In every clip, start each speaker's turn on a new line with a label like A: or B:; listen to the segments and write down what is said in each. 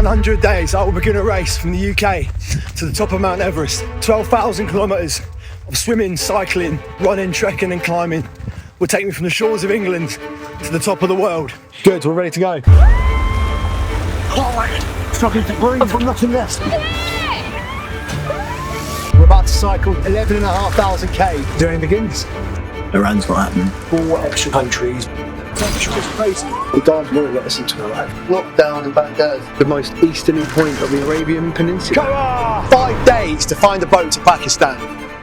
A: 100 days, I will begin a race from the UK to the top of Mount Everest. 12,000 kilometres of swimming, cycling, running, trekking and climbing will take me from the shores of England to the top of the world. Good, we're ready to go. Oh, struggling to breathe, I've got nothing left. We're about to cycle 11,500 K. The journey begins.
B: Iran's not happening.
A: 4 extra countries. It's crazy. The Dars won't let us into Iraq.
B: Lockdown in Baghdad.
A: The most easterly point of the Arabian Peninsula.
B: Come on!
A: 5 days to find a boat to Pakistan.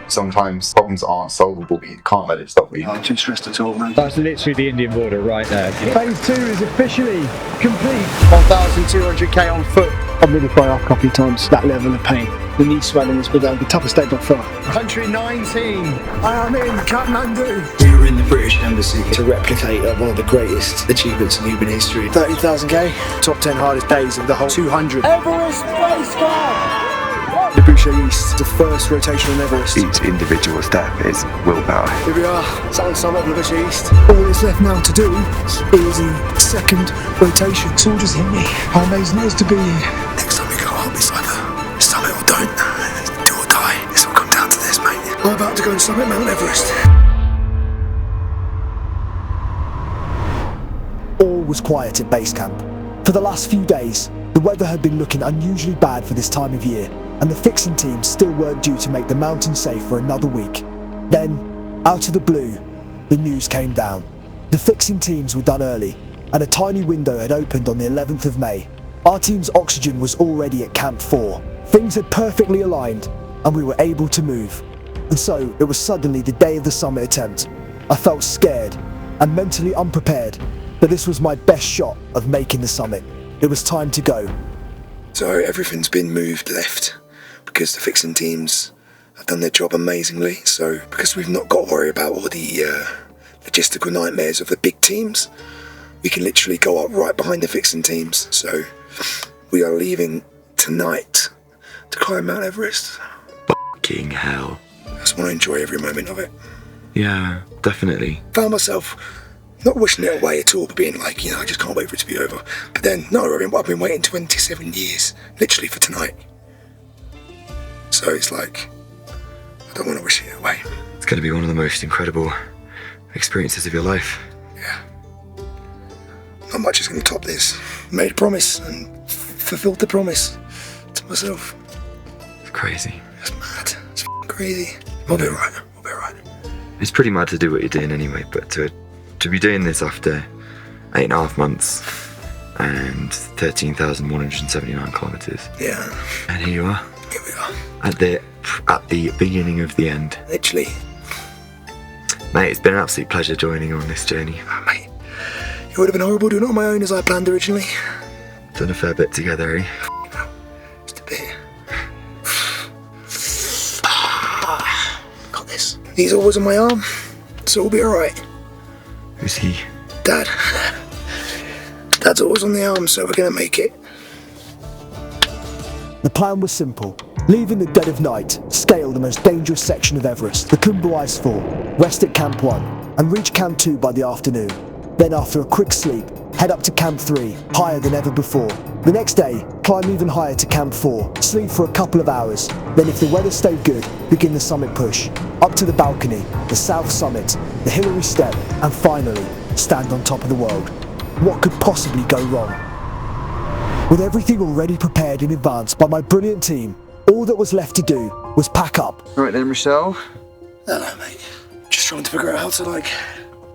C: Sometimes problems aren't solvable, but you can't let it stop you.
B: I'm too stressed at all, man.
D: That's literally the Indian border right there.
A: Phase 2 is officially complete. 1,200 on foot. I've nearly cried off a couple of times. That level of pain. The knee swelling has been the toughest day by far. Country 19. I am in Kathmandu.
B: We were in the British Embassy
A: To replicate one of the greatest achievements in human history. 30,000 K. Top 10 hardest days of the whole 200. Everest Base Camp. The Boucher East, the first rotation on Everest.
C: Each individual step is willpower.
A: Here we are, Southern Summit of the Boucher East. All that's left now to do is the second rotation. It's all just hit me. How amazing it is to be here.
B: Next time we go up, it's either summit or don't. Do or die. It's all come down to this, mate.
A: I'm about to go and summit Mount Everest. All was quiet at base camp. For the last few days, the weather had been looking unusually bad for this time of year, and the fixing teams still weren't due to make the mountain safe for another week. Then, out of the blue, the news came down. The fixing teams were done early, and a tiny window had opened on the 11th of May. Our team's oxygen was already at Camp 4. Things had perfectly aligned, and we were able to move. And so, it was suddenly the day of the summit attempt. I felt scared and mentally unprepared, but this was my best shot of making the summit. It was time to go.
B: So everything's been moved left because the fixing teams have done their job amazingly. So because we've not got to worry about all the logistical nightmares of the big teams, we can literally go up right behind the fixing teams. So we are leaving tonight to climb Mount Everest.
C: Fucking hell.
B: I just want to enjoy every moment of it.
C: Yeah, definitely.
B: Found myself not wishing it away at all, but being like, I just can't wait for it to be over. But then, no, I've been waiting 27 years, literally for tonight. So it's like, I don't want to wish it away.
C: It's going to be one of the most incredible experiences of your life.
B: Yeah. Not much is going to top this. Made a promise and fulfilled the promise to myself.
C: It's crazy.
B: It's mad. It's f***ing crazy. We'll be alright. We'll be alright.
C: It's pretty mad to do what you're doing anyway, but to be doing this after 8.5 months and 13,179 kilometres.
B: Yeah.
C: And here you are.
B: Here we are.
C: At the beginning of the end.
B: Literally.
C: Mate, it's been an absolute pleasure joining you on this journey.
B: Oh, mate. It would have been horrible doing it on my own as I planned originally.
C: Done a fair bit together, eh?
B: Just a bit. Got this. He's always on my arm, so we'll be alright.
C: Who's he?
B: Dad. Dad's always on the arm, so we're gonna make it.
A: The plan was simple. Leave in the dead of night, scale the most dangerous section of Everest, the Khumbu Icefall, rest at Camp 1, and reach Camp 2 by the afternoon. Then after a quick sleep, head up to Camp 3, higher than ever before. The next day, climb even higher to Camp 4, sleep for a couple of hours, then if the weather stayed good, begin the summit push. Up to the balcony, the South Summit, the Hillary Step, and finally, stand on top of the world. What could possibly go wrong? With everything already prepared in advance by my brilliant team, all that was left to do was pack up.
C: Right then, Michelle.
B: Hello, mate. Just trying to figure out how to,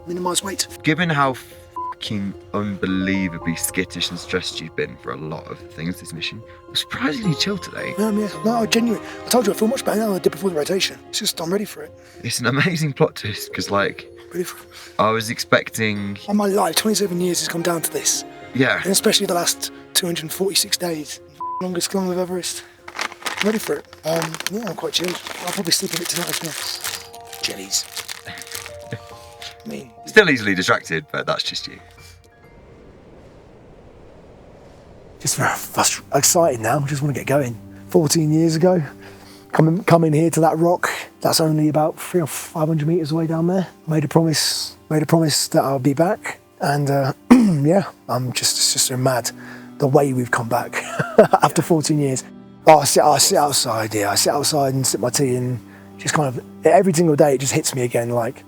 B: minimise weight.
C: Given how fucking unbelievably skittish and stressed you've been for a lot of things this mission, I'm surprisingly chill today.
B: Yeah, no, genuinely. I told you I feel much better now than I did before the rotation. It's just, I'm ready for it.
C: It's an amazing plot twist, because,
B: Ready for it.
C: I was expecting...
B: All my life, 27 years has come down to this.
C: Yeah.
B: And especially the last 246 days. Longest climb of Everest. I'm ready for it. Yeah, I'm quite chilled. I'll probably sleep a bit tonight as well. Jellies. I mean...
C: Still easily distracted, but that's just you.
A: Just excited now, just want to get going. 14 years ago, coming here to that rock, that's only about 300 or 500 metres away down there. Made a promise that I'll be back. And yeah, it's just a mad the way we've come back after 14 years. Oh, I sit outside, yeah. I sit outside and sip my tea, and just kind of every single day it just hits me again. Like,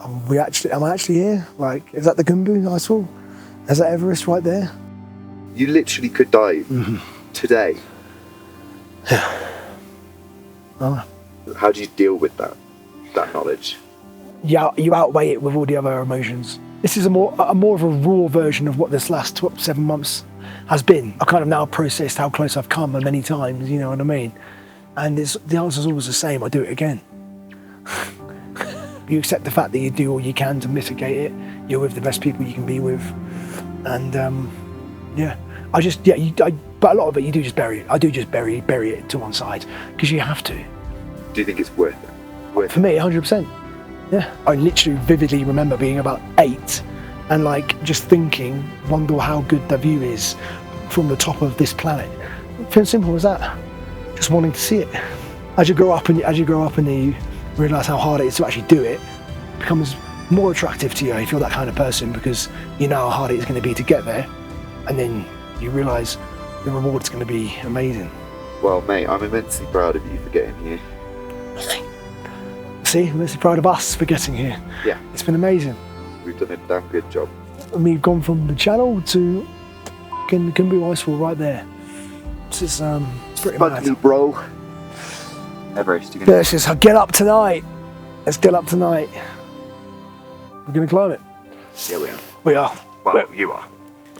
A: am I actually here? Like, is that the Gumbu icefall? Is that Everest right there?
E: You literally could die today.
A: Oh.
E: How do you deal with that knowledge?
A: Yeah, you outweigh it with all the other emotions. This is a more of a raw version of what this last 7 months has been. I've kind of now processed how close I've come many times, you know what I mean? And the answer's always the same: I do it again. You accept the fact that you do all you can to mitigate it. You're with the best people you can be with, and yeah. But a lot of it you do just bury it. I do just bury it to one side because you have to.
E: Do you think it's worth it?
A: For me, 100%. Yeah. I literally vividly remember being about 8 and like just thinking, wonder how good the view is from the top of this planet. It's simple as that. Just wanting to see it. As you grow up and you realise how hard it is to actually do it, it becomes more attractive to you if you're that kind of person, because you know how hard it is going to be to get there, and then you realise the reward's going to be amazing.
E: Well, mate, I'm immensely proud of you for getting here.
A: See, I'm really proud of us for getting here.
E: Yeah.
A: It's been amazing.
E: We've done a damn good job.
A: And we've gone from the channel to the Gumbu icefall right there. It's pretty mad.
E: Fuck me, bro. Everest, you're gonna...
A: Let's just get up tonight. Let's get up tonight. We're going to climb it.
E: Yeah, we are.
A: We are.
E: Well, you are.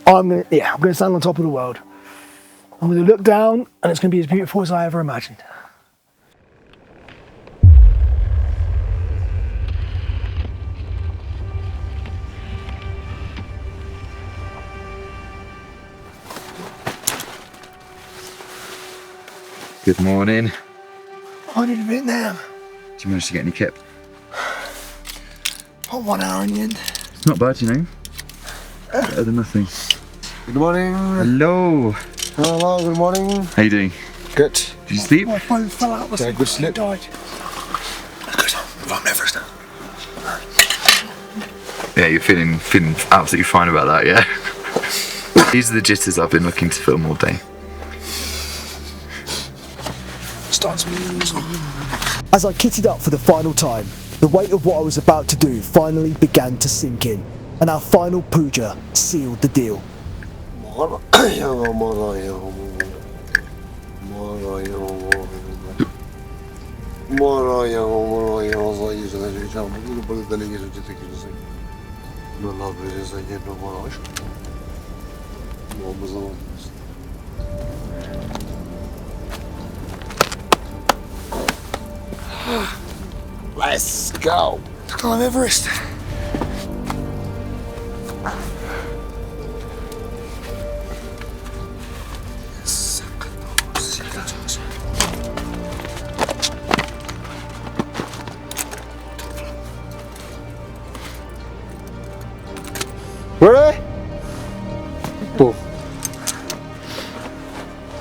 A: I'm going to stand on top of the world. I'm going to look down, and it's going to be as beautiful as I ever imagined.
C: Good morning.
A: I need a bit now.
C: Did you manage to get any kip?
A: About 1 hour in the end.
C: It's not bad, you know. Better than nothing.
F: Good morning.
C: Hello.
F: Hello, good morning.
C: How you doing?
F: Good.
C: Did you sleep?
A: My phone fell out.
F: Yeah, good sleep.
A: Died.
B: Good. We're on Everest now.
C: Yeah, you're feeling absolutely fine about that, yeah? These are the jitters I've been looking to film all day.
A: As I kitted up for the final time, the weight of what I was about to do finally began to sink in, and our final puja sealed the deal.
F: Let's go.
B: Let's climb Everest.
F: Ready? Boom.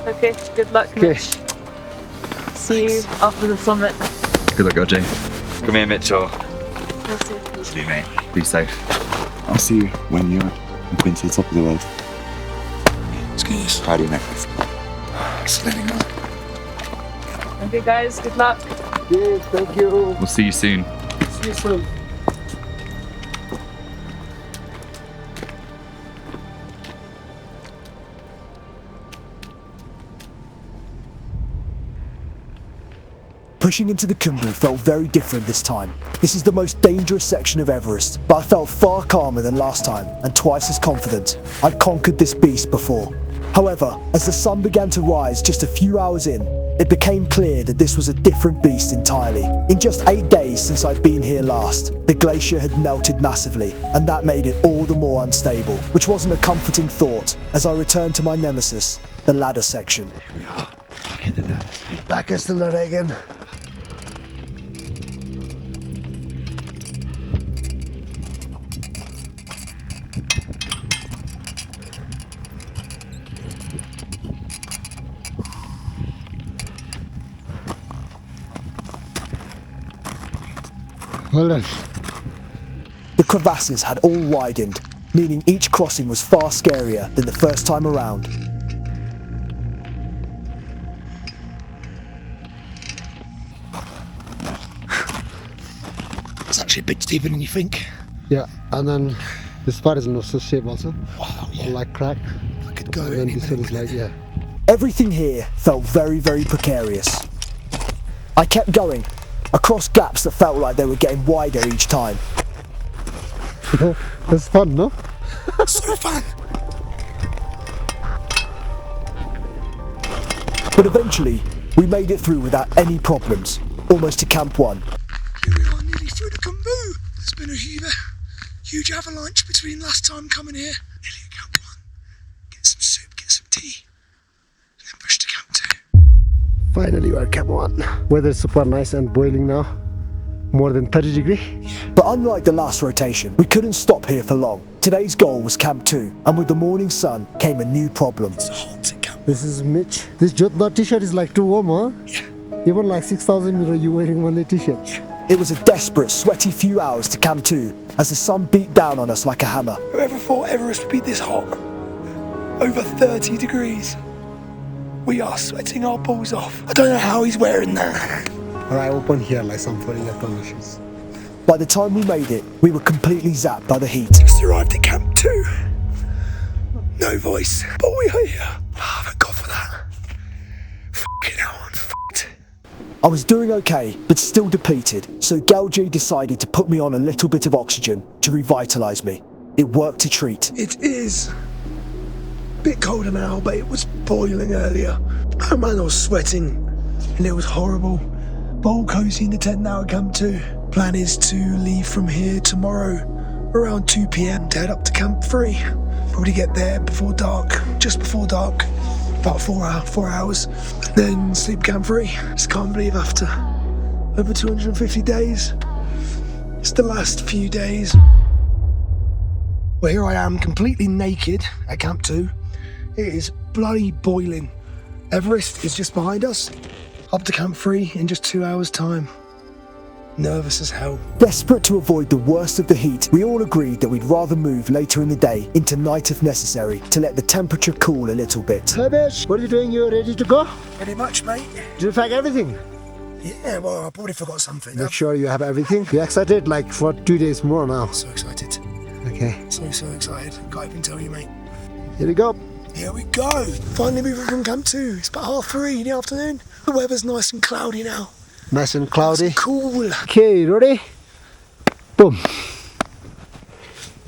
G: Okay, good luck, Mitch. See you after the summit.
C: Good luck, RJ. Come here, Mitchell.
G: We'll see.
C: See you, mate. Be safe.
H: I'll see you when you're going to the top of the world.
B: Let's get this.
H: Proud of you, mate.
B: It's letting go.
G: Okay, guys, good luck.
F: Yes, thank you.
C: We'll see you soon.
F: See you soon.
A: Pushing into the Khumbu felt very different this time. This is the most dangerous section of Everest, but I felt far calmer than last time and twice as confident. I'd conquered this beast before. However, as the sun began to rise just a few hours in, it became clear that this was a different beast entirely. In just 8 days since I'd been here last, the glacier had melted massively, and that made it all the more unstable, which wasn't a comforting thought as I returned to my nemesis, the ladder section.
F: Back is the ladder again. Well done.
A: The crevasses had all widened, meaning each crossing was far scarier than the first time around.
B: It's actually a bit steeper than you think.
F: Yeah, and then this part is not so shape also.
B: Wow, yeah.
F: Like crack.
B: I could go
F: And then
B: any
F: this one
B: minute.
F: is like, yeah.
A: Everything here felt very, very precarious. I kept going, across gaps that felt like they were getting wider each time.
F: That's fun, no?
B: So fun.
A: But eventually, we made it through without any problems, almost to Camp 1.
B: Here we are, nearly through the Kumbu. There's been a huge avalanche between last time coming here. Nearly at Camp 1. Get some soup, get some tea, and then push to Camp 2.
F: Finally we're at Camp 1. Weather is super nice and boiling now. More than 30 degrees.
A: But unlike the last rotation, we couldn't stop here for long. Today's goal was Camp 2, and with the morning sun came a new problem.
B: It's hot at Camp.
F: This is Mitch. This Jotna t-shirt is like too warm, huh?
B: Yeah.
F: Even like 6,000 meters you wearing only t-shirt.
A: It was a desperate, sweaty few hours to Camp 2 as the sun beat down on us like a hammer.
B: Whoever thought Everest would be this hot? Over 30 degrees. We are sweating our balls off. I don't know how he's wearing that.
F: Or I open here like some foreign conditions.
A: By the time we made it, we were completely zapped by the heat.
B: Just arrived at Camp 2. No voice, but we are here. Oh, thank God for that. Fucking hell, I'm fucked.
A: I was doing okay, but still depleted, so Galji decided to put me on a little bit of oxygen to revitalise me. It worked a treat.
B: It is a bit colder now, but it was boiling earlier. Oh man, I was sweating and it was horrible. But all cozy in the tent now at Camp 2. Plan is to leave from here tomorrow around 2 p.m. to head up to Camp 3. Probably get there before dark, just before dark, about 4 hours, and then sleep Camp 3. Just can't believe after over 250 days, it's the last few days. Well, here I am, completely naked at Camp 2. It is bloody boiling. Everest is just behind us. Up to Camp 3 in just 2 hours' time. Nervous as hell.
A: Desperate to avoid the worst of the heat, we all agreed that we'd rather move later in the day into night if necessary to let the temperature cool a little bit.
F: Hey bitch, what are you doing? You ready to go?
B: Pretty much, mate.
F: Did you pack everything?
B: Yeah, well, I probably forgot something.
F: Make sure you have everything. You're excited like for 2 days more now.
B: So excited.
F: Okay,
B: So excited. Can't even tell you, mate.
F: here we go.
B: Here we go. Finally moving from Camp 2. It's about 3:30 in the afternoon. The weather's nice and cloudy now.
F: Nice and cloudy.
B: Cool.
F: Okay, ready? Boom.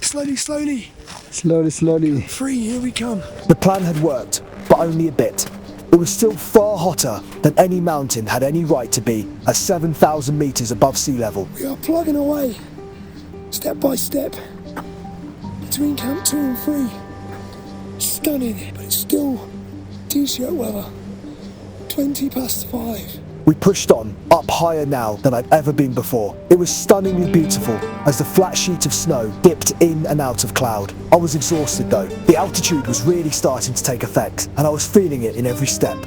B: Slowly.
F: Slowly.
B: 3, here we come.
A: The plan had worked, but only a bit. It was still far hotter than any mountain had any right to be at 7,000 metres above sea level.
B: We are plugging away, step by step, between Camp 2 and 3. Stunning, but it's still t-shirt weather. 20 past 5.
A: We pushed on, up higher now than I'd ever been before. It was stunningly beautiful as the flat sheet of snow dipped in and out of cloud. I was exhausted though. The altitude was really starting to take effect, and I was feeling it in every step.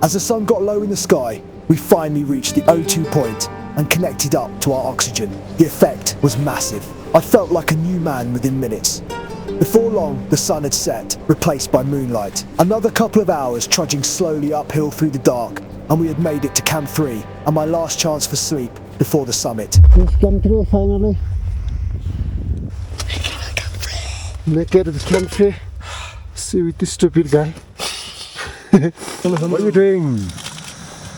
A: As the sun got low in the sky, we finally reached the O2 point and connected up to our oxygen. The effect was massive. I felt like a new man within minutes. Before long, the sun had set, replaced by moonlight. Another couple of hours trudging slowly uphill through the dark, and we had made it to Camp 3 and my last chance for sleep before the summit.
F: Let's come through finally. Naked at Camp 3. See with this stupid guy. What are you doing?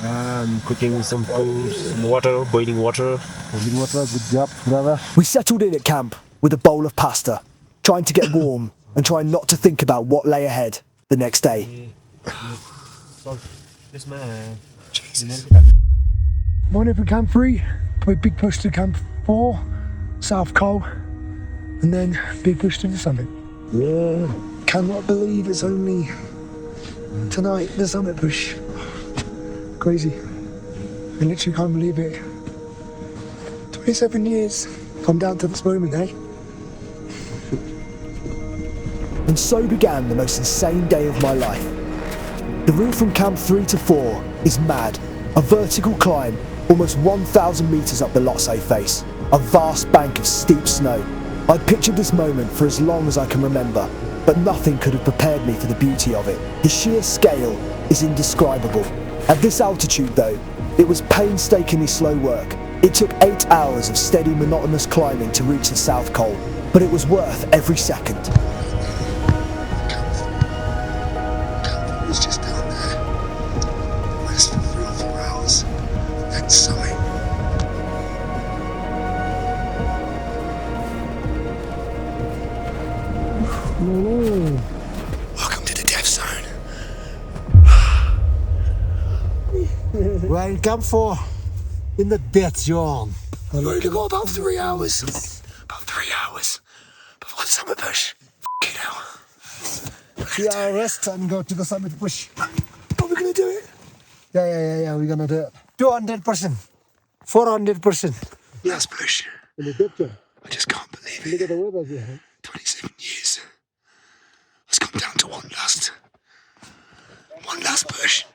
I: I'm cooking some food, some water, boiling water.
F: Holding water, good job, brother.
A: We settled in at camp with a bowl of pasta, trying to get warm and trying not to think about what lay ahead the next day.
I: This man.
B: Jesus. Morning for Camp 3, big push to Camp 4, South Col, and then big push to the summit.
F: Yeah.
B: Cannot believe it's only tonight, the summit push. Crazy. I literally can't believe it. 27 years, come down to this moment, eh?
A: And so began the most insane day of my life. The route from Camp 3 to 4 is mad. A vertical climb, almost 1,000 metres up the Lhotse face. A vast bank of steep snow. I'd pictured this moment for as long as I can remember, but nothing could have prepared me for the beauty of it. The sheer scale is indescribable. At this altitude though, it was painstakingly slow work. It took 8 hours of steady, monotonous climbing to reach the South Col, but it was worth every second.
B: It was just down there. Less than 3 or 4 hours. Then summit. Welcome to the death zone.
F: We're in Camp 4 in the death zone.
B: We've only got about 3 hours. About 3 hours before the summit push. F***ing hell.
F: 3 hour rest and go to the summit push.
B: Are we gonna do it?
F: Yeah, we're gonna do it. 200%. 400%.
B: Last push.
F: In the death zone.
B: I just can't believe
F: Look at
B: it.
F: the weather here.
B: 27 years. Let's come down to one last push.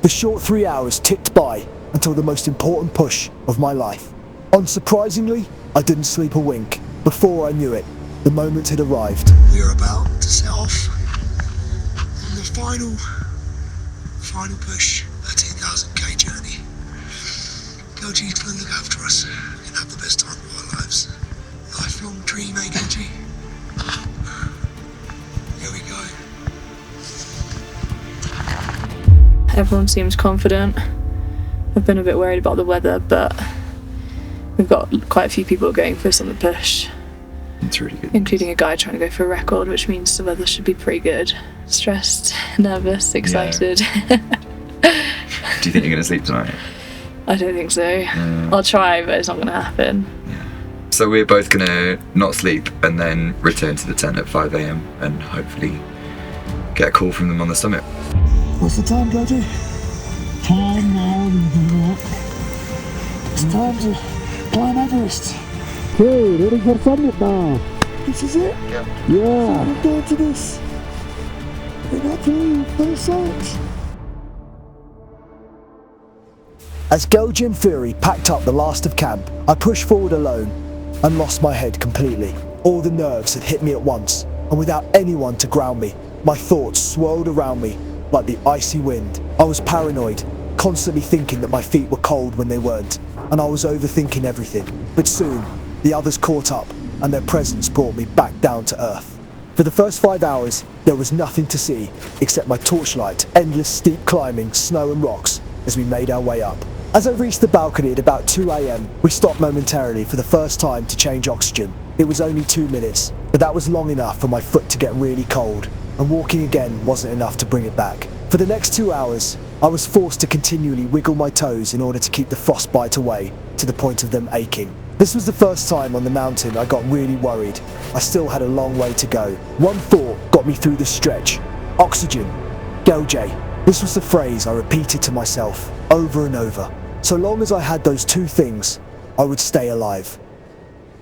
A: The short 3 hours ticked by until the most important push of my life. Unsurprisingly, I didn't sleep a wink. Before I knew it, the moment had arrived.
B: We are about to set off on the final push, 13,000k journey. Goji's gonna look after us and have the best time of our lives. Lifelong dream, eh, Goji? Here we go.
G: Everyone seems confident. I've been a bit worried about the weather, but we've got quite a few people going for summit push,
C: It's really good.
G: including a guy trying to go for a record, which means the weather should be pretty good. Stressed, nervous, excited.
C: Do you think you're going to sleep tonight?
G: I don't think so. I'll try, but it's not going to happen.
C: So we're both going to not sleep and then return to the tent at 5 a.m. and hopefully get a call from them on the summit.
F: What's the time, Goji? Time now. It's time to climb Everest. Okay, ready for summit now. This is it? Yeah. We're going to this. We're going to leave for the summit.
A: As Goji and Fury packed up the last of camp, I pushed forward alone and lost my head completely. All the nerves had hit me at once, and without anyone to ground me, my thoughts swirled around me like the icy wind. I was paranoid, constantly thinking that my feet were cold when they weren't, and I was overthinking everything. But soon, the others caught up, and their presence brought me back down to earth. For the first 5 hours, there was nothing to see except my torchlight, endless steep climbing, snow and rocks as we made our way up. As I reached the balcony at about 2 a.m, we stopped momentarily for the first time to change oxygen. It was only 2 minutes, but that was long enough for my foot to get really cold, and walking again wasn't enough to bring it back. For the next 2 hours, I was forced to continually wiggle my toes in order to keep the frostbite away, to the point of them aching. This was the first time on the mountain I got really worried. I still had a long way to go. One thought got me through the stretch. Oxygen. Goji. This was the phrase I repeated to myself over and over. So long as I had those two things, I would stay alive.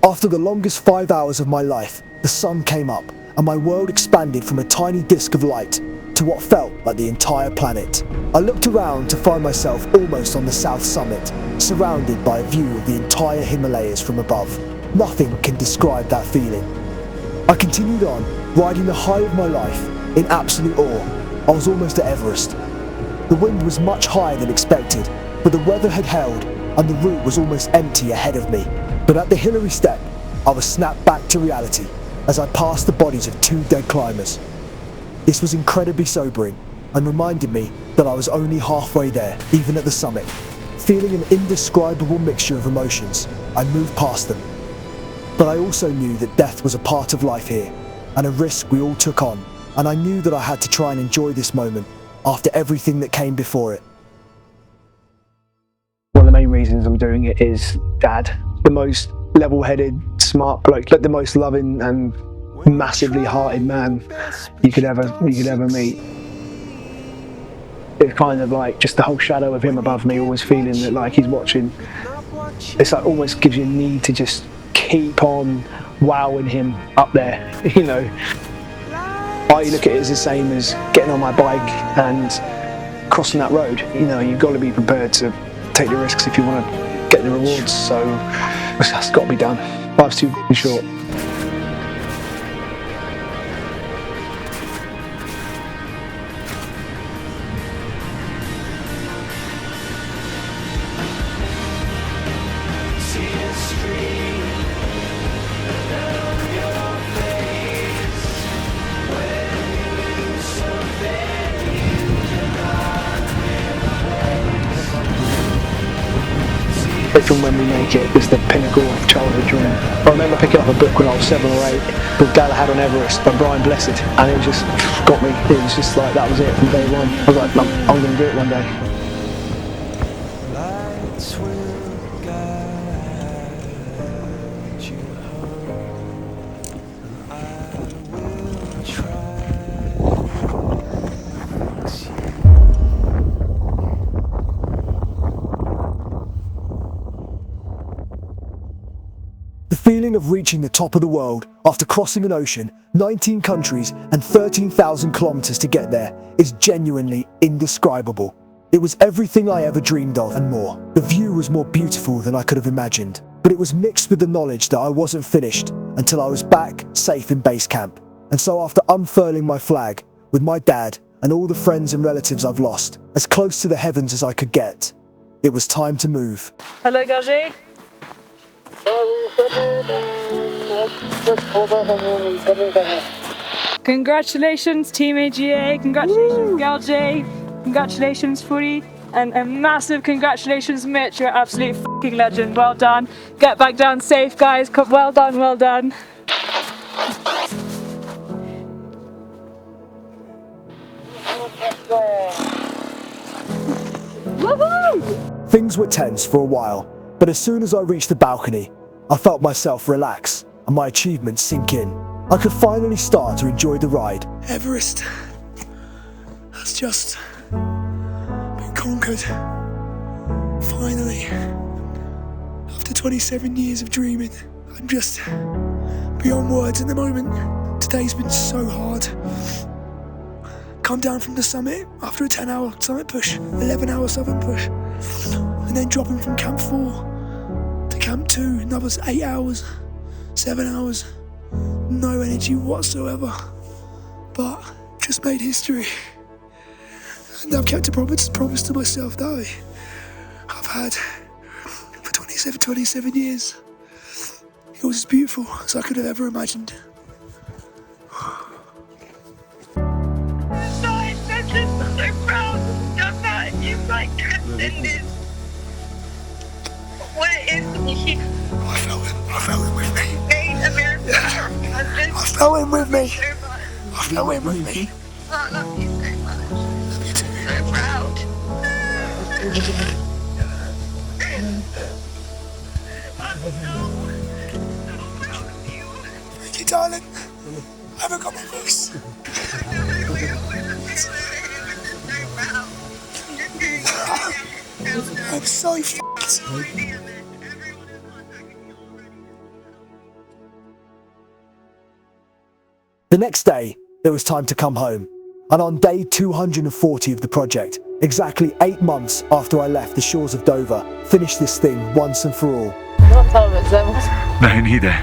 A: After the longest 5 hours of my life, the sun came up and my world expanded from a tiny disk of light to what felt like the entire planet. I looked around to find myself almost on the south summit, surrounded by a view of the entire Himalayas from above. Nothing can describe that feeling. I continued on, riding the high of my life, in absolute awe. I was almost at Everest. The wind was much higher than expected, but the weather had held and the route was almost empty ahead of me. But at the Hillary step, I was snapped back to reality as I passed the bodies of 2 dead climbers. This was incredibly sobering and reminded me that I was only halfway there, even at the summit. Feeling an indescribable mixture of emotions, I moved past them. But I also knew that death was a part of life here, and a risk we all took on, and I knew that I had to try and enjoy this moment after everything that came before it.
J: One of the main reasons I'm doing it is Dad, the most level-headed, smart bloke, like the most loving and massively hearted man you could ever meet. It's kind of like just the whole shadow of him above me, always feeling that like he's watching. It's like almost gives you a need to just keep on wowing him up there, you know. I look at it as the same as getting on my bike and crossing that road. You know, you've got to be prepared to take the risks if you want to get the rewards. So that's got to be done. Life's too short. From when we make it is the pinnacle of childhood dream. I remember picking up a book when I was 7 or 8 called Galahad on Everest by Brian Blessed, and it just got me. It was just like that was it from day one. I was like, I'm going to do it one day.
A: The feeling of reaching the top of the world after crossing an ocean, 19 countries and 13,000 kilometers to get there is genuinely indescribable. It was everything I ever dreamed of and more. The view was more beautiful than I could have imagined, but it was mixed with the knowledge that I wasn't finished until I was back safe in base camp. And so after unfurling my flag with my dad and all the friends and relatives I've lost, as close to the heavens as I could get, it was time to move.
G: Hello, Garget. Congratulations, Team AGA. Congratulations, Garget. Congratulations, Furi. And a massive congratulations, Mitch. You're an absolute fucking legend. Well done. Get back down safe, guys. Well done, well done. Woohoo!
A: Things were tense for a while, but as soon as I reached the balcony, I felt myself relax and my achievements sink in. I could finally start to enjoy the ride.
B: Everest has just been conquered. Finally. After 27 years of dreaming, I'm just beyond words in the moment. Today's been so hard. Come down from the summit after a 10-hour summit push, 11-hour summit push, and then dropping from Camp 4 to Camp 2, another 8 hours, 7 hours, no energy whatsoever, but just made history. And I've kept a promise to myself that I've had for 27 years. It was as beautiful as I could have ever imagined.
K: So proud of that. You've like transcended what it is to be here.
B: I felt it with me.
K: Made America.
B: I felt it with me. I felt it with me.
K: I love you so much.
B: Love you too.
K: So proud. I'm so proud of you.
B: Thank you, darling. I haven't got my voice. I'm so f***ed.
A: The next day, it was time to come home. And on day 240 of the project, exactly 8 months after I left the shores of Dover, finished this thing once and for all.
C: No, neither.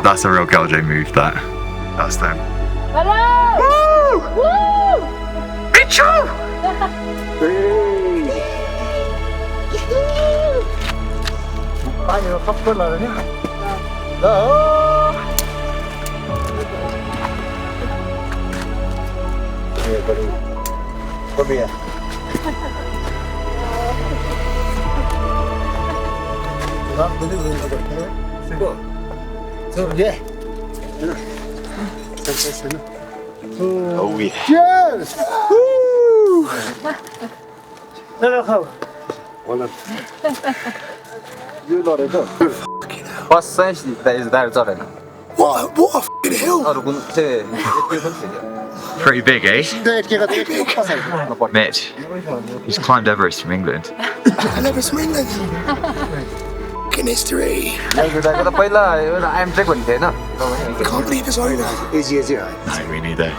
C: That's a real Galjo move, that. That's them.
G: Hello! Woo! Woo!
C: Mitchell!
E: Come here.
C: Oh yeah.
E: Cheers! Woo! You know it.
B: What a f***ing hill!
C: Pretty big, eh? Mitch, he's climbed Everest from England.
B: I never from England. Fucking history.
E: Can't
B: Can't believe it's over.
C: No, me neither.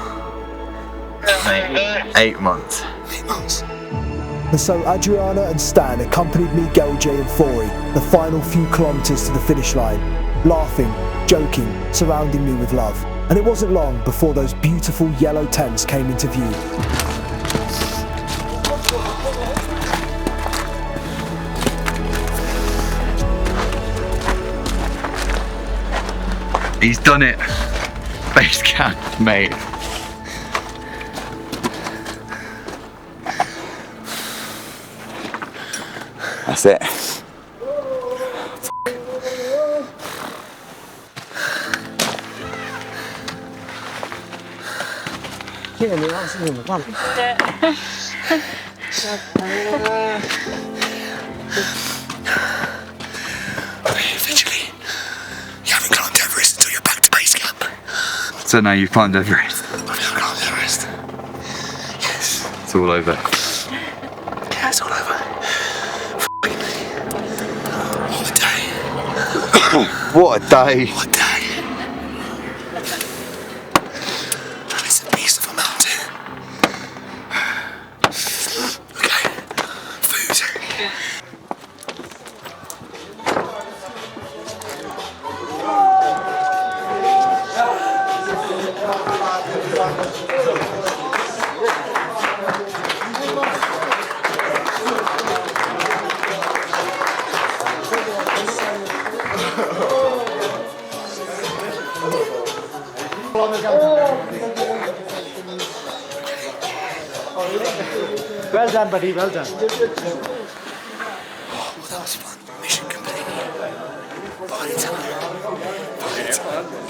C: Mate, 8 months.
B: 8 months.
A: And so Adriana and Stan accompanied me, Gelje and Fori the final few kilometres to the finish line, laughing, joking, surrounding me with love. And it wasn't long before those beautiful yellow tents came into view.
C: He's done it. Base camp, mate. That's it.
B: Eventually, you haven't climbed Everest until you're back to base camp.
C: So now you've climbed Everest.
B: I've now climbed Everest. Yes.
C: It's all over.
B: Yeah, it's all over. What a day.
C: What a day.
B: What a day. And it's a piece of a mountain. Okay. Food.
J: Well done, buddy, well done.